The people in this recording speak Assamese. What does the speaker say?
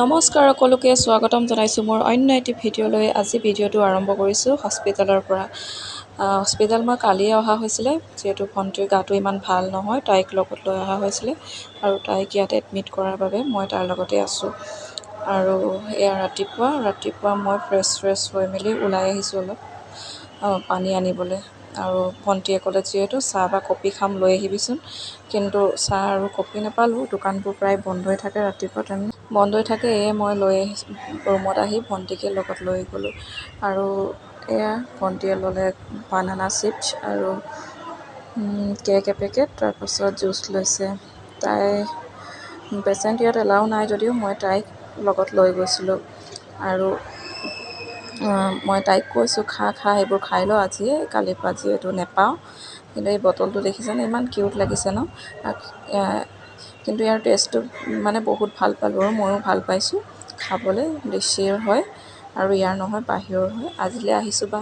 নমস্কাৰ সকলোকে স্বাগতম জনাইছোঁ মোৰ অন্য এটি ভিডিঅ'লৈ। আজি ভিডিঅ'টো আৰম্ভ কৰিছোঁ হস্পিটেলৰ পৰা। হস্পিটেল মই কালিয়ে অহা হৈছিলে, যিহেতু ভণ্টিৰ গাটো ইমান ভাল নহয়, তাইক লগত লৈ অহা হৈছিলে আৰু তাইক ইয়াত এডমিট কৰাৰ বাবে মই তাৰ লগতে আছোঁ। আৰু এয়া ৰাতিপুৱা মই ফ্ৰেছ হৈ মেলি ওলাই আহিছোঁ অলপ পানী আনিবলৈ। আৰু ভণ্টিয়ে ক'লে যিহেতু চাহ বা কফি খাম, লৈ আহিবিচোন। কিন্তু চাহ আৰু কফি নাপালোঁ, দোকানবোৰ প্ৰায় বন্ধই থাকে ৰাতিপুৱা টাইম বন্ধই থাকে। মই লৈ ৰুমত আহি ভণ্টিকে লগত লৈ গ'লোঁ। আৰু এয়া ভণ্টিয়ে ল'লে বানানা চিপছ আৰু কেক এপেকেট, তাৰপাছত জুচ লৈছে। তাই পেচেণ্ট ইয়াত এলাও নাই যদিও মই তাইক লগত লৈ গৈছিলোঁ। আৰু মই তাইক কৈছোঁ খা এইবোৰ খাই ল আজিয়ে, কালিৰ পৰা যিহেতু নেপাওঁ। কিন্তু এই বটলটো দেখিছেনে, ইমান কিউট লাগিছে ন। কিন্তু ইয়াৰ টেষ্টটো মানে বহুত ভাল পালোঁ আৰু ময়ো ভাল পাইছোঁ খাবলৈ। দেশীৰ হয় আৰু ইয়াৰ নহয়, বাহিৰৰ হয়। আজিলৈ আহিছোঁ বা